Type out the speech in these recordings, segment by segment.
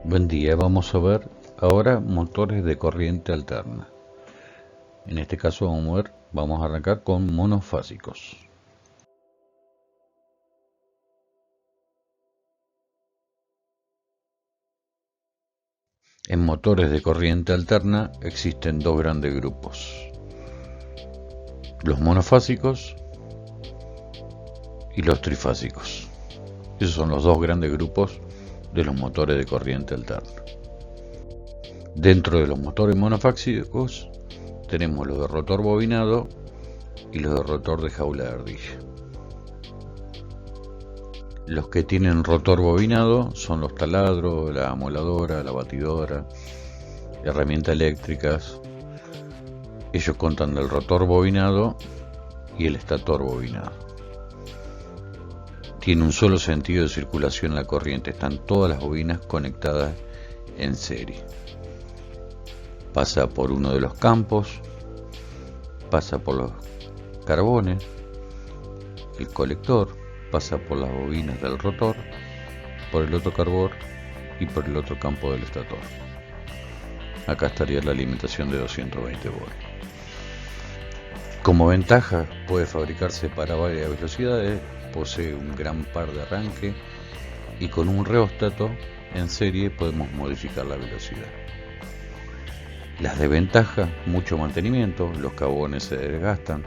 Buen día, vamos a ver ahora motores de corriente alterna. En este caso vamos a arrancar con monofásicos. En motores de corriente alterna existen dos grandes grupos: los monofásicos y los trifásicos. Esos son los dos grandes grupos de los motores de corriente alterna. Dentro de los motores monofásicos tenemos los de rotor bobinado y los de rotor de jaula de ardilla. Los que tienen rotor bobinado son los taladros, la amoladora, la batidora, herramientas eléctricas. Ellos contan del rotor bobinado y el estator bobinado. Tiene un solo sentido de circulación la corriente, están todas las bobinas conectadas en serie. Pasa por uno de los campos, pasa por los carbones, el colector, pasa por las bobinas del rotor, por el otro carbón y por el otro campo del estator. Acá estaría la alimentación de 220 volts. Como ventaja, puede fabricarse para varias velocidades, posee un gran par de arranque y con un reóstato en serie podemos modificar la velocidad. Las desventajas: mucho mantenimiento, los carbones se desgastan,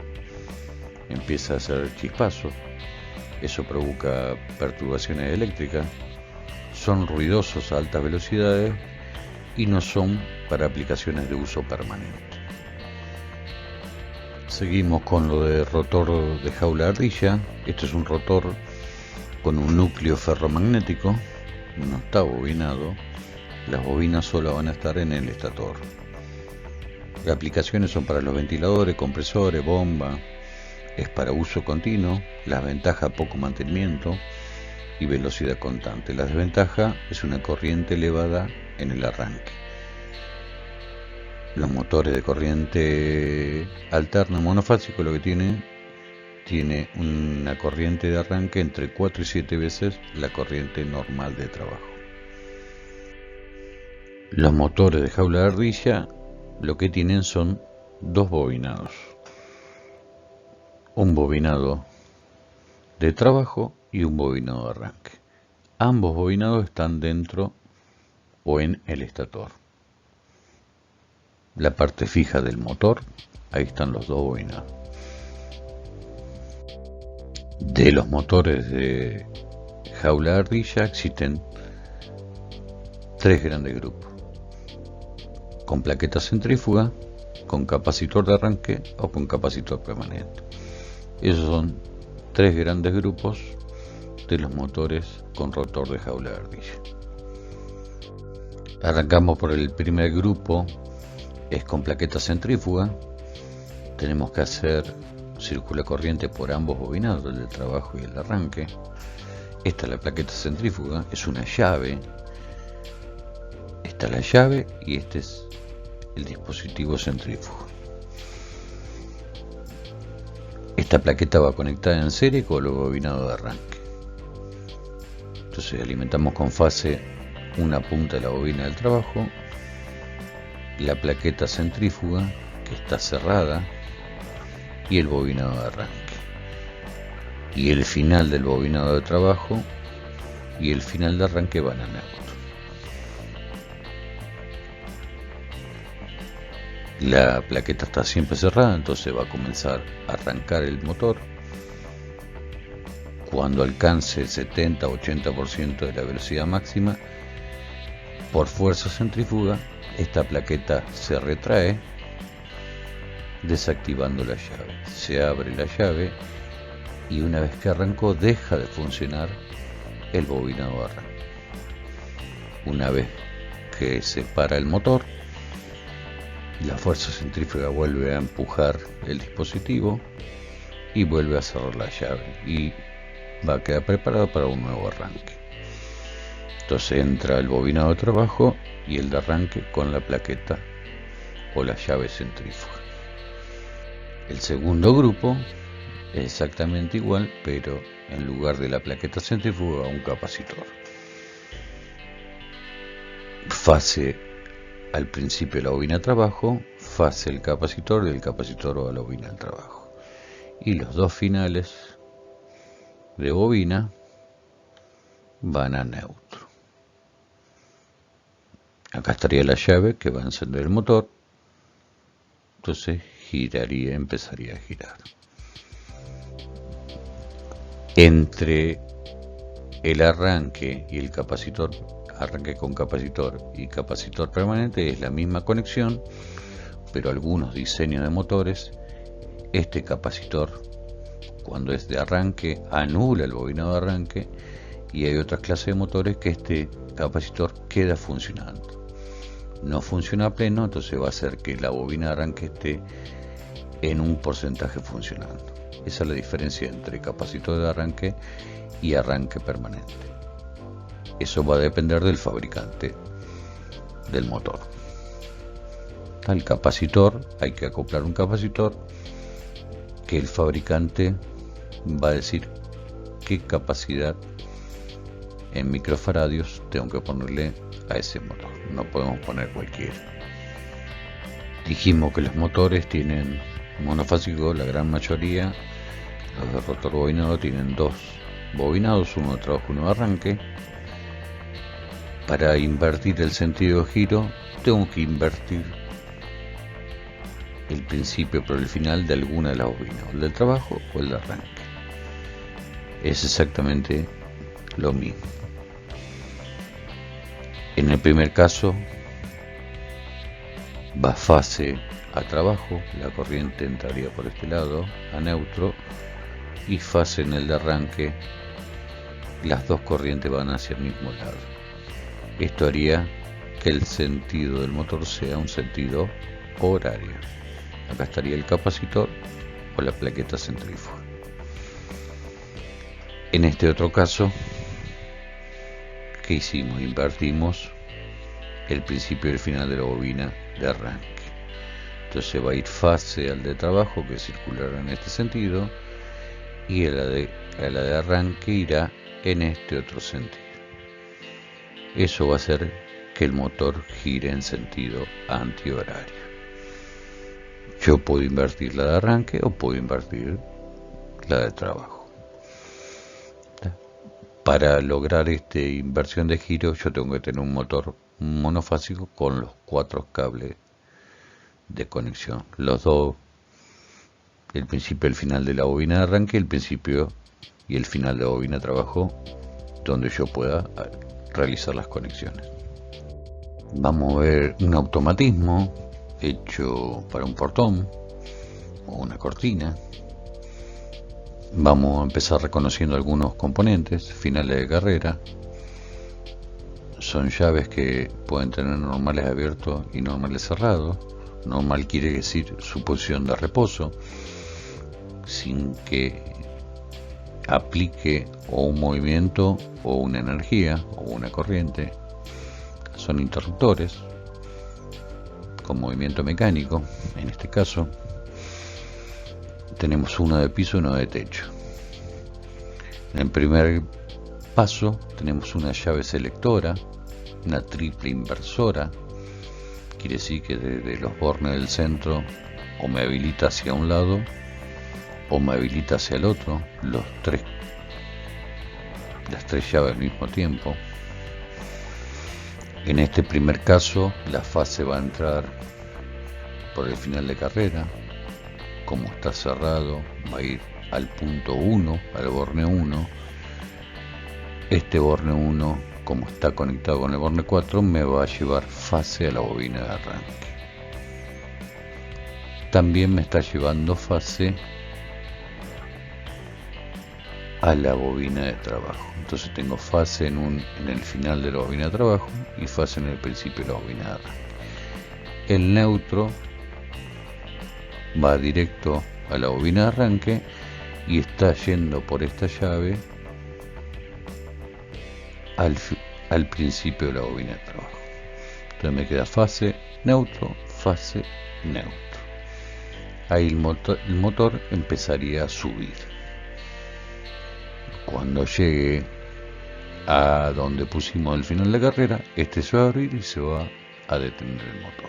empieza a hacer chispazo, eso provoca perturbaciones eléctricas, son ruidosos a altas velocidades y no son para aplicaciones de uso permanente. Seguimos con lo de rotor de jaula de ardilla. Este es un rotor con un núcleo ferromagnético, no está bobinado, las bobinas solo van a estar en el estator. Las aplicaciones son para los ventiladores, compresores, bomba, es para uso continuo. Las ventajas: poco mantenimiento y velocidad constante. La desventaja es una corriente elevada en el arranque. Los motores de corriente alterna monofásico lo que tiene una corriente de arranque entre 4 y 7 veces la corriente normal de trabajo. Los motores de jaula de ardilla lo que tienen son dos bobinados: un bobinado de trabajo y un bobinado de arranque. Ambos bobinados están dentro o en el estator. La parte fija del motor, ahí están los dos bobinados. De los motores de jaula de ardilla existen tres grandes grupos: con plaqueta centrífuga, con capacitor de arranque o con capacitor permanente. Esos son tres grandes grupos de los motores con rotor de jaula de ardilla. Arrancamos por el primer grupo, es con plaqueta centrífuga. Tenemos que hacer circula corriente por ambos bobinados, el de trabajo y el de arranque. Esta es la plaqueta centrífuga, es una llave. Esta es la llave y este es el dispositivo centrífugo. Esta plaqueta va conectada en serie con los bobinados de arranque. Entonces alimentamos con fase una punta de la bobina del trabajo, la plaqueta centrífuga que está cerrada y el bobinado de arranque. Y el final del bobinado de trabajo y el final de arranque van a neutro. La plaqueta está siempre cerrada, entonces va a comenzar a arrancar el motor. Cuando alcance el 70-80% de la velocidad máxima, por fuerza centrífuga, esta plaqueta se retrae, desactivando la llave. Se abre la llave y una vez que arrancó, deja de funcionar el bobinado de arranque. Una vez que se para el motor, la fuerza centrífuga vuelve a empujar el dispositivo y vuelve a cerrar la llave y va a quedar preparado para un nuevo arranque. Entonces entra el bobinado de trabajo y el de arranque con la plaqueta o la llave centrífuga. El segundo grupo es exactamente igual, pero en lugar de la plaqueta centrífuga un capacitor. fase al principio de la bobina de trabajo, fase el capacitor, y el capacitor va a la bobina de trabajo. Y los dos finales de bobina van a neutro. Acá estaría la llave que va a encender el motor. Entonces giraría, empezaría a girar. Entre el arranque y el capacitor, arranque con capacitor y capacitor permanente, es la misma conexión, pero algunos diseños de motores, este capacitor, cuando es de arranque, anula el bobinado de arranque, y hay otras clases de motores que este capacitor queda funcionando. No funciona a pleno, entonces va a hacer que la bobina de arranque esté en un porcentaje funcionando. Esa es la diferencia entre capacitor de arranque y arranque permanente. Eso va a depender del fabricante del motor. Al capacitor hay que acoplar un capacitor que el fabricante va a decir qué capacidad en microfaradios tengo que ponerle a ese motor. No podemos poner cualquiera. Dijimos que los motores tienen monofásico, la gran mayoría. Los de rotor bobinado tienen dos bobinados, uno de trabajo y uno de arranque. Para invertir el sentido de giro tengo que invertir el principio por el final de alguna de las bobinas, o el del trabajo o el de arranque. Es exactamente lo mismo. En el primer caso va fase a trabajo, la corriente entraría por este lado, a neutro, y fase en el de arranque, las dos corrientes van hacia el mismo lado. Esto haría que el sentido del motor sea un sentido horario. Acá estaría el capacitor o la plaqueta centrífuga. En este otro caso, ¿qué hicimos? Invertimos el principio y el final de la bobina de arranque. Entonces va a ir fase al de trabajo, que circulará en este sentido, y a la de arranque irá en este otro sentido. Eso va a hacer que el motor gire en sentido antihorario. Yo puedo invertir la de arranque o puedo invertir la de trabajo. Para lograr esta inversión de giro, yo tengo que tener un motor monofásico con los 4 cables de conexión. Los dos, el principio y el final de la bobina de arranque, el principio y el final de la bobina de trabajo, donde yo pueda realizar las conexiones. Vamos a ver un automatismo hecho para un portón o una cortina. Vamos a empezar reconociendo algunos componentes. Finales de carrera son llaves que pueden tener normales abiertos y normales cerrados. Normal quiere decir su posición de reposo, sin que aplique o un movimiento o una energía o una corriente. Son interruptores con movimiento mecánico. En este caso tenemos uno de piso y uno de techo. En el primer paso tenemos una llave selectora, una triple inversora. Quiere decir que desde los bornes del centro o me habilita hacia un lado o me habilita hacia el otro, las tres llaves al mismo tiempo. En este primer caso la fase va a entrar por el final de carrera. Como está cerrado, va a ir al punto 1, al borne 1. Este borne 1, como está conectado con el borne 4, me va a llevar fase a la bobina de arranque. También me está llevando fase a la bobina de trabajo. Entonces tengo fase en el final de la bobina de trabajo y fase en el principio de la bobina de arranque. El neutro va directo a la bobina de arranque y está yendo por esta llave al principio de la bobina de trabajo. Entonces me queda fase, neutro, fase, neutro. Ahí el motor empezaría a subir. Cuando llegue a donde pusimos el final de carrera, este se va a abrir y se va a detener el motor.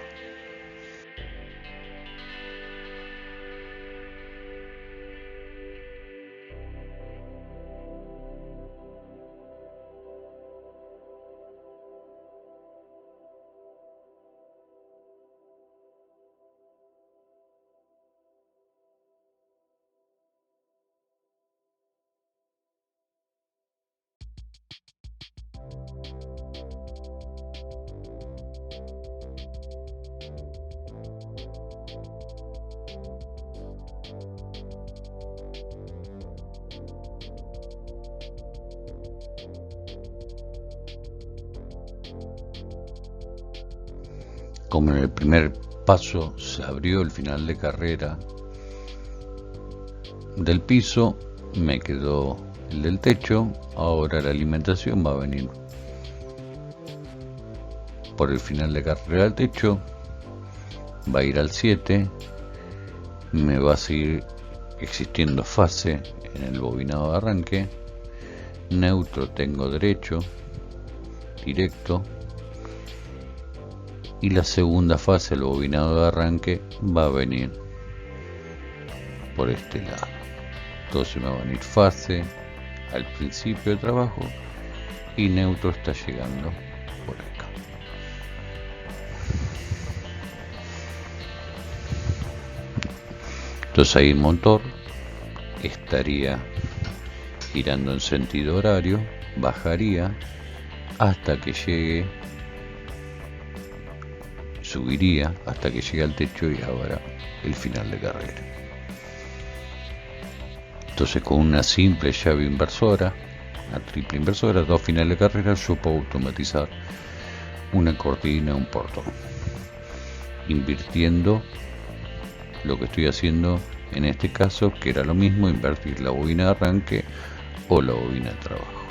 Como en el primer paso se abrió el final de carrera del piso, me quedó el del techo. Ahora la alimentación va a venir por el final de carrera del techo, va a ir al 7, me va a seguir existiendo fase en el bobinado de arranque, neutro tengo derecho, directo, y la segunda fase del bobinado de arranque va a venir por este lado. Entonces me va a venir fase al principio de trabajo y neutro está llegando por acá. Entonces ahí el motor estaría girando en sentido horario, bajaría hasta que llegue, subiría hasta que llegue al techo y abra el final de carrera. Entonces con una simple llave inversora, una triple inversora, 2 finales de carrera, yo puedo automatizar una cortina, un portón, invirtiendo lo que estoy haciendo en este caso, que era lo mismo, invertir la bobina de arranque o la bobina de trabajo.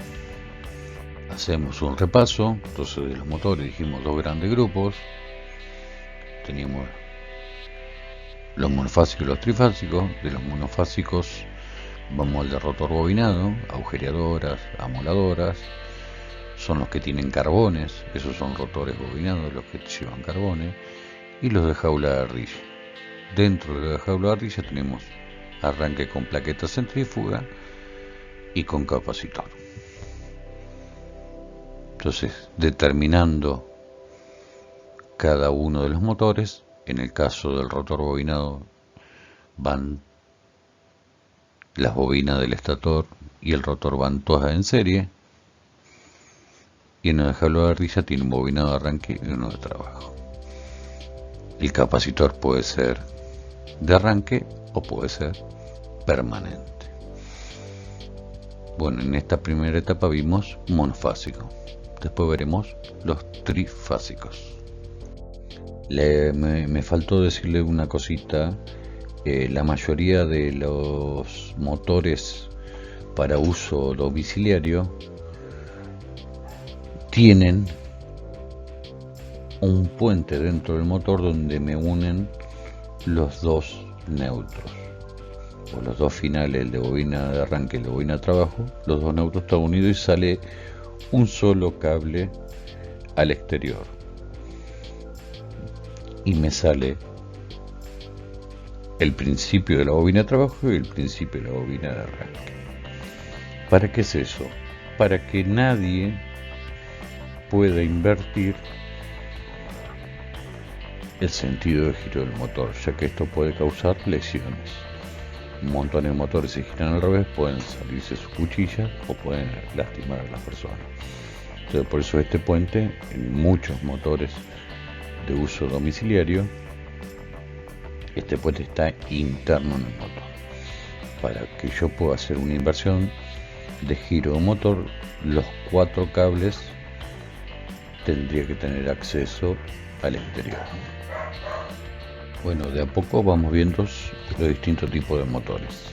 Hacemos un repaso. Entonces de los motores dijimos 2 grandes grupos, teníamos los monofásicos y los trifásicos. De los monofásicos vamos al de rotor bobinado, agujereadoras, amoladoras, son los que tienen carbones, esos son rotores bobinados, los que llevan carbones, y los de jaula de ardilla. Dentro de la jaula de ardilla tenemos arranque con plaqueta centrífuga y con capacitor. Entonces, determinando cada uno de los motores, en el caso del rotor bobinado van las bobinas del estator y el rotor van todas en serie, y en el jaula de ardilla tiene un bobinado de arranque y uno de trabajo. El capacitor puede ser de arranque o puede ser permanente. Bueno, en esta primera etapa vimos monofásico, después veremos los trifásicos. Me faltó decirle una cosita. La mayoría de los motores para uso domiciliario tienen un puente dentro del motor donde me unen los 2 neutros o los 2 finales, el de bobina de arranque y el de bobina de trabajo. Los 2 neutros están unidos y sale un solo cable al exterior y me sale el principio de la bobina de trabajo y el principio de la bobina de arranque. ¿Para qué es eso? Para que nadie pueda invertir el sentido de giro del motor, ya que esto puede causar lesiones. Un montón de motores se giran al revés, pueden salirse sus cuchillas o pueden lastimar a las personas. Entonces, por eso este puente en muchos motores de uso domiciliario, este puente está interno en el motor. Para que yo pueda hacer una inversión de giro de motor, los 4 cables tendría que tener acceso al exterior. Bueno, de a poco vamos viendo los distintos tipos de motores.